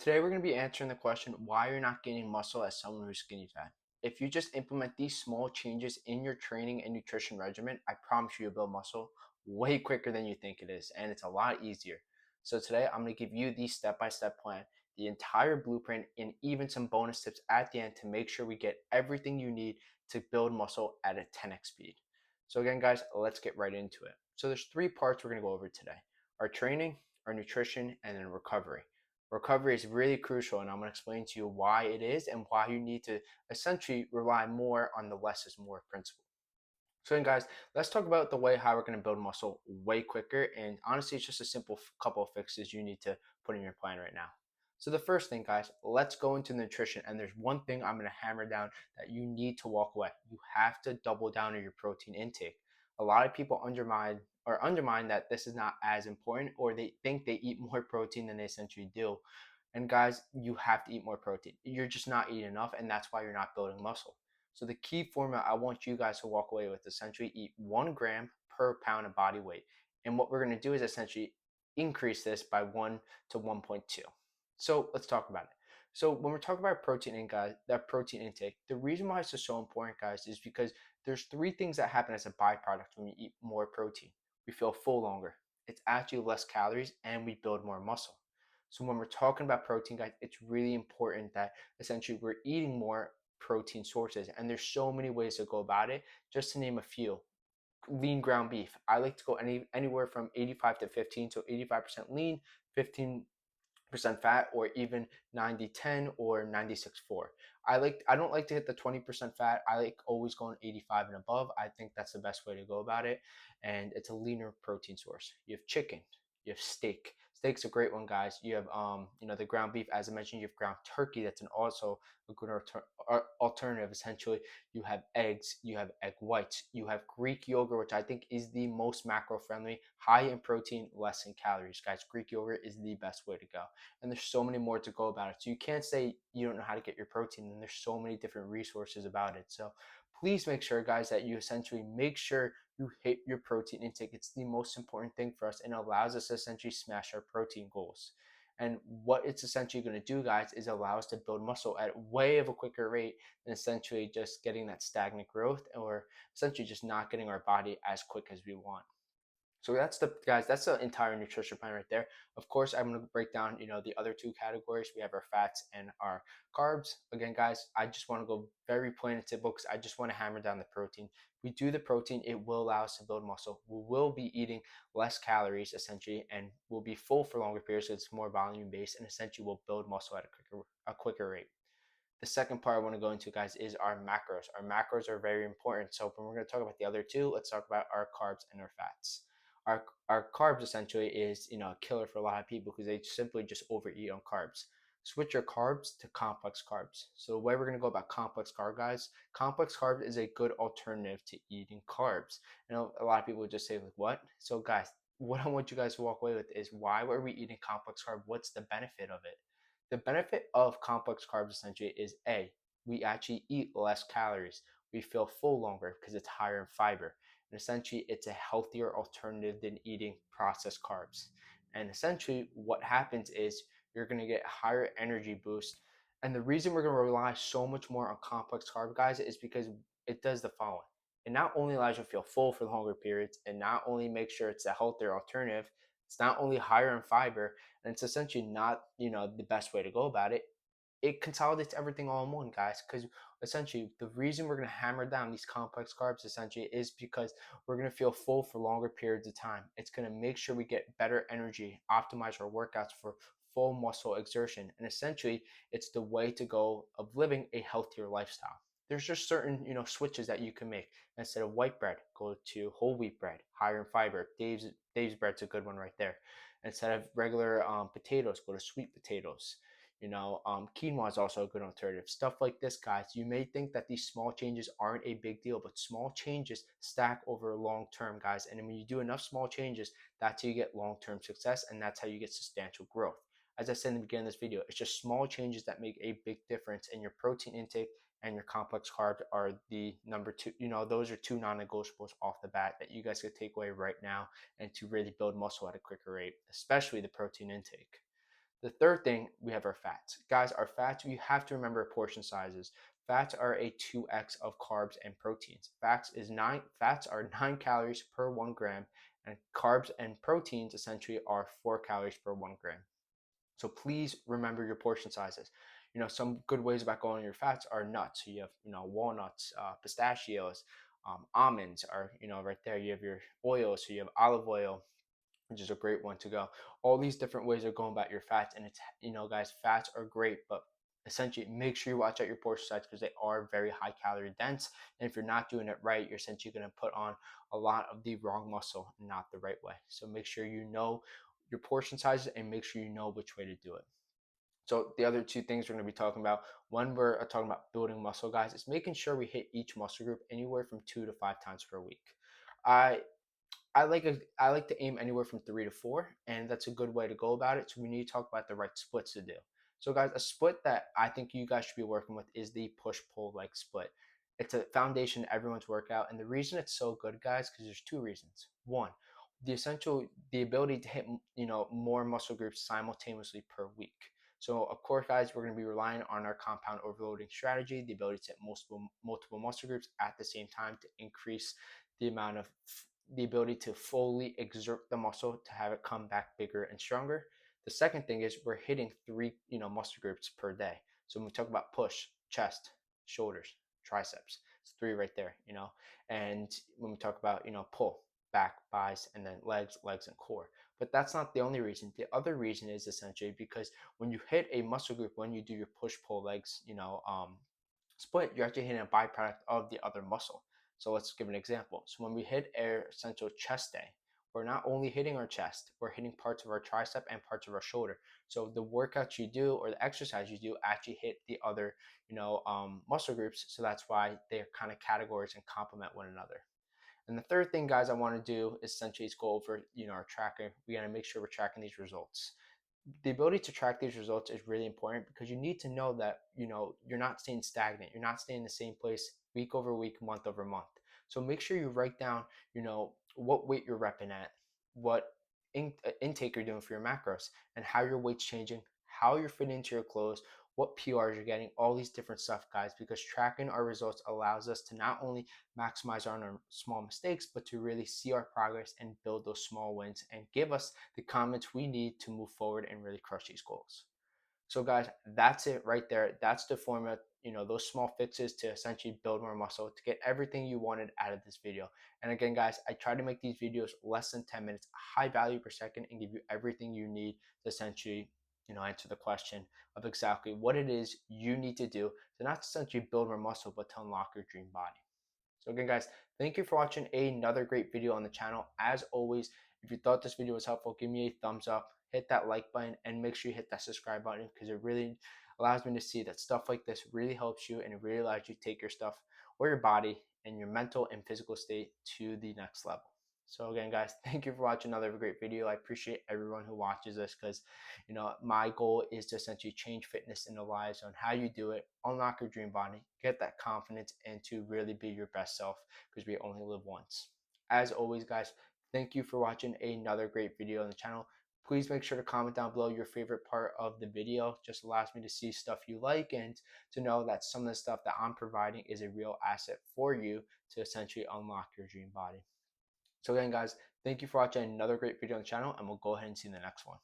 Today we're going to be answering the question why you're not gaining muscle as someone who's skinny fat. If you just implement these small changes in your training and nutrition regimen, I promise you'll build muscle way quicker than you think it is, and it's a lot easier. So today I'm going to give you the step-by-step plan, the entire blueprint, and even some bonus tips at the end to make sure we get everything you need to build muscle at a 10x speed. So again, guys, let's get right into it. So there's three parts we're going to go over today: our training, our nutrition, and then recovery. Recovery is really crucial, and I'm going to explain to you why it is and why you need to essentially rely more on the less is more principle. So then, guys, let's talk about the way how we're going to build muscle way quicker. And honestly, it's just a simple couple of fixes you need to put in your plan right now. So the first thing, guys, let's go into nutrition. And there's one thing I'm going to hammer down that you need to walk away. You have to double down on your protein intake. A lot of people undermine that this is not as important, or they think they eat more protein than they essentially do. And guys, you have to eat more protein. You're just not eating enough, and that's why you're not building muscle. So the key formula I want you guys to walk away with is essentially eat 1 gram per pound of body weight. And what we're going to do is essentially increase this by 1 to 1.2. So let's talk about it. So when we're talking about protein in guys, that protein intake, the reason why it's so important, guys, is because there's three things that happen as a byproduct when we eat more protein. We feel full longer. It's actually less calories, and we build more muscle. So when we're talking about protein, guys, it's really important that essentially we're eating more protein sources, and there's so many ways to go about it. Just to name a few: lean ground beef. I like to go anywhere from 85 to 15, so 85% lean, 15% fat, or even 90-10 or 96-4. I don't like to hit the 20% fat. I like always going 85 and above. I think that's the best way to go about it, and it's a leaner protein source. You have chicken, you have steak. Steak's a great one, guys. You have the ground beef. As I mentioned, you have ground turkey. That's also a good alternative. Essentially, you have eggs, you have egg whites, you have Greek yogurt, which I think is the most macro friendly, high in protein, less in calories. Guys, Greek yogurt is the best way to go. And there's so many more to go about it. So you can't say you don't know how to get your protein, and there's so many different resources about it. So please make sure, guys, that you essentially make sure you hit your protein intake. It's the most important thing for us, and it allows us to essentially smash our protein goals. And what it's essentially going to do, guys, is allow us to build muscle at way of a quicker rate than essentially just getting that stagnant growth, or essentially just not getting our body as quick as we want. So that's the entire nutrition plan right there. Of course, I'm going to break down, the other two categories. We have our fats and our carbs. Again, guys, I just want to go very plain and simple because I just want to hammer down the protein. If we do the protein, it will allow us to build muscle. We will be eating less calories essentially, and we'll be full for longer periods. So it's more volume based, and essentially we'll build muscle at a quicker rate. The second part I want to go into, guys, is our macros. Our macros are very important. So when we're going to talk about the other two, let's talk about our carbs and our fats. Our carbs essentially is a killer for a lot of people because they simply just overeat on carbs. Switch your carbs to complex carbs. So the way we're going to go about complex carb, guys, complex carbs is a good alternative to eating carbs. A lot of people would just say, like, what? So guys, what I want you guys to walk away with is, why are we eating complex carb? What's the benefit of it? The benefit of complex carbs essentially is, A, we actually eat less calories. We feel full longer because it's higher in fiber. And essentially, it's a healthier alternative than eating processed carbs. And essentially, what happens is you're going to get a higher energy boost. And the reason we're going to rely so much more on complex carb, guys, is because it does the following. It not only allows you to feel full for longer periods, and not only makes sure it's a healthier alternative, it's not only higher in fiber, and it's essentially not, the best way to go about it. It consolidates everything all in one, guys, because essentially the reason we're going to hammer down these complex carbs essentially is because we're going to feel full for longer periods of time. It's going to make sure we get better energy, optimize our workouts for full muscle exertion, and essentially it's the way to go of living a healthier lifestyle. There's just certain switches that you can make. Instead of white bread, go to whole wheat bread, higher in fiber. Dave's bread's a good one right there. Instead of regular potatoes, go to sweet potatoes. Quinoa is also a good alternative. Stuff like this, guys. You may think that these small changes aren't a big deal, but small changes stack over long term, guys. And when you do enough small changes, that's how you get long term success, and that's how you get substantial growth. As I said in the beginning of this video, it's just small changes that make a big difference in your protein intake, and your complex carbs are the number two. Those are two non-negotiables off the bat that you guys could take away right now and to really build muscle at a quicker rate, especially the protein intake. The third thing, we have our fats. Guys, our fats, you have to remember portion sizes. Fats are a 2x of carbs and proteins. Fats are 9 calories per 1 gram, and carbs and proteins essentially are 4 calories per 1 gram. So please remember your portion sizes. Some good ways about going on your fats are nuts. So you have, walnuts, pistachios, almonds are, right there. You have your oils. So you have olive oil, which is a great one to go. All these different ways of going about your fats. And it's, guys, fats are great, but essentially make sure you watch out your portion size because they are very high calorie dense. And if you're not doing it right, you're essentially going to put on a lot of the wrong muscle, not the right way. So make sure you know your portion sizes and make sure you know which way to do it. So the other two things we're going to be talking about when we're talking about building muscle, guys, is making sure we hit each muscle group anywhere from 2 to 5 times per week. I I like to aim anywhere from 3 to 4, and that's a good way to go about it. So we need to talk about the right splits to do. So guys, a split that I think you guys should be working with is the push pull leg split. It's a foundation to everyone's workout, and the reason it's so good, guys, because there's two reasons. One, the ability to hit more muscle groups simultaneously per week. So of course, guys, we're going to be relying on our compound overloading strategy, the ability to hit multiple muscle groups at the same time to increase the amount of the ability to fully exert the muscle to have it come back bigger and stronger. The second thing is we're hitting three, muscle groups per day. So when we talk about push, chest, shoulders, triceps, it's three right there. And when we talk about, pull, back, buys, and then legs, and core. But that's not the only reason. The other reason is essentially because when you hit a muscle group, when you do your push, pull, legs, split, you're actually hitting a byproduct of the other muscle. So let's give an example. So when we hit our essential chest day, we're not only hitting our chest, we're hitting parts of our tricep and parts of our shoulder. So the workouts you do or the exercise you do actually hit the other, muscle groups. So that's why they're kind of categories and complement one another. And the third thing, guys, I want to do is essentially go over, our tracker. We got to make sure we're tracking these results. The ability to track these results is really important because you need to know that you're not staying stagnant, you're not staying in the same place week over week, month over month. So make sure you write down what weight you're repping at, what intake you're doing for your macros, and how your weight's changing, how you're fitting into your clothes, what PRs you're getting, all these different stuff, guys, because tracking our results allows us to not only maximize on our small mistakes, but to really see our progress and build those small wins and give us the confidence we need to move forward and really crush these goals. So guys, that's it right there. That's the formula, those small fixes to essentially build more muscle to get everything you wanted out of this video. And again, guys, I try to make these videos less than 10 minutes, high value per second, and give you everything you need to essentially, answer the question of exactly what it is you need to do to not essentially build more muscle, but to unlock your dream body. So again, guys, thank you for watching another great video on the channel. As always, if you thought this video was helpful, give me a thumbs up, hit that like button, and make sure you hit that subscribe button because it really allows me to see that stuff like this really helps you and it really allows you to take your stuff or your body and your mental and physical state to the next level. So again, guys, thank you for watching another great video. I appreciate everyone who watches this because, my goal is to essentially change fitness in the lives on how you do it, unlock your dream body, get that confidence, and to really be your best self because we only live once. As always, guys, thank you for watching another great video on the channel. Please make sure to comment down below your favorite part of the video. Just allows me to see stuff you like and to know that some of the stuff that I'm providing is a real asset for you to essentially unlock your dream body. So again, guys, thank you for watching another great video on the channel, and we'll go ahead and see you in the next one.